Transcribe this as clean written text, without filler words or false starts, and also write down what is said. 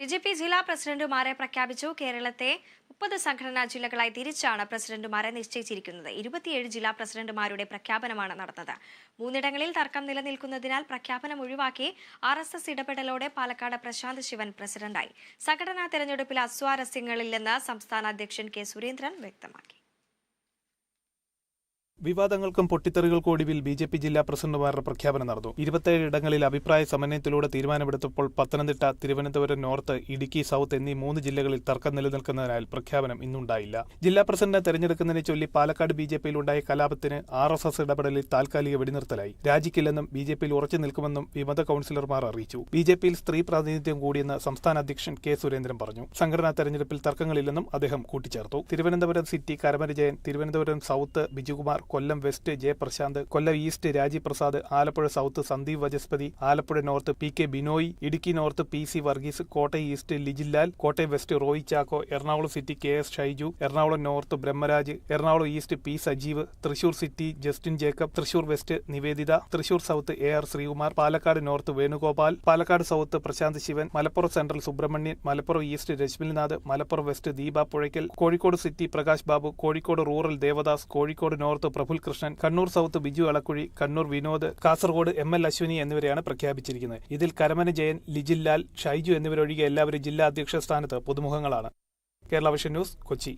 BJP ജില്ലാ പ്രസിഡന്റുമാരെ പ്രഖ്യാപിച്ചു. കേരളത്തെ 30 സംഘടനാ ജില്ലകളായി തിരിച്ചാണ് പ്രസിഡന്റുമാരെ നിശ്ചയിച്ചിരിക്കുന്നത്. 27 ജില്ലാ പ്രസിഡന്റുമാരുടെ പ്രഖ്യാപനമാണ് നടന്നത്. 3 ഇടങ്ങളിൽ തർക്കം നിലനിൽക്കുന്നതിനാൽ പ്രഖ്യാപനം ഒഴിവാക്കി. RSS ഇടപെടലോടെ പാലക്കാട് പ്രശാന്ത് ശിവൻ പ്രസിഡന്റായി. സംഘടനാ തെരഞ്ഞെടുപ്പിൽ അസ്വാരസ്യങ്ങളില്ലെന്ന് സംസ്ഥാന അധ്യക്ഷൻ കെ സുരേന്ദ്രൻ വ്യക്തമാക്കി. വിവാദങ്ങൾക്കും പൊട്ടിത്തെറികൾക്കും ഒടുവിൽ ബിജെപി ജില്ലാ പ്രസിഡന്റുമാരുടെ പ്രഖ്യാപനം നടന്നു. 27 ഇടങ്ങളിൽ അഭിപ്രായ സമന്വയത്തിലൂടെ തീരുമാനമെടുത്തപ്പോൾ പത്തനംതിട്ട, തിരുവനന്തപുരം നോർത്ത്, ഇടുക്കി സൗത്ത് എന്നീ 3 ജില്ലകളിൽ തർക്കം നിലനിൽക്കുന്നതിനാൽ പ്രഖ്യാപനം ഇന്നുണ്ടായില്ല. ജില്ലാ പ്രസിഡന്റിനെ തെരഞ്ഞെടുക്കുന്നതിനെ ചൊല്ലി പാലക്കാട് ബിജെപിയിലുണ്ടായ കലാപത്തിന് RSS ഇടപെടലിൽ താൽക്കാലിക വെടിനിർത്തലായി. രാജിക്കില്ലെന്നും ബിജെപിയിൽ ഉറച്ചു നിൽക്കുമെന്നും വിമത കൌൺസിലർമാർ അറിയിച്ചു. ബിജെപിയിൽ സ്ത്രീ പ്രാതിനിധ്യം കൂടിയെന്ന് സംസ്ഥാന അധ്യക്ഷൻ കെ സുരേന്ദ്രൻ പറഞ്ഞു. സംഘടനാ തെരഞ്ഞെടുപ്പിൽ തർക്കങ്ങളില്ലെന്നും അദ്ദേഹം കൂട്ടിച്ചേർത്തു. Thiruvananthapuram city Karamana Jayan, Thiruvananthapuram south Bijukumar, Kollam west J Prasanth, Kollam east Rajeev Prasad, Alappuzha south Sandeep Vachaspathi, Alappuzha north PK Binoy, Idukki north PC Varghese, Kottayam east Lijilal, Kottayam west Roy Chacko, Ernakulam city KS Shaiju, Ernakulam north Brahmaraj, Ernakulam east P Sajeev, Thrissur city Justin Jacob, Thrissur west Niveditha, Thrissur south AR Sreekumar, Palakkad north Venugopal, Palakkad south Prasanth Sivan, Malappuram central Subramanian, Malappuram east Rashmilnath, Malappuram west Deepa Puzhakkal, Kozhikode city Prakash Babu, Kozhikode rural Devadas, Kozhikode north Praful Krishnan, Kannur south Biju Alakkuzhi, Kannur Vinod, Kasaragod ML Aswini എന്നിവരെയാണ് പ്രഖ്യാപിച്ചിരിക്കുന്നത്. ഇതിൽ കരമന ജയൻ, ലിജിലാൽ, ഷൈജു എന്നിവരൊഴികെ എല്ലാവരും ജില്ലാ അധ്യക്ഷ സ്ഥാനത്ത് പുതുമുഖങ്ങളാണ്. Kerala vision news, Kochi.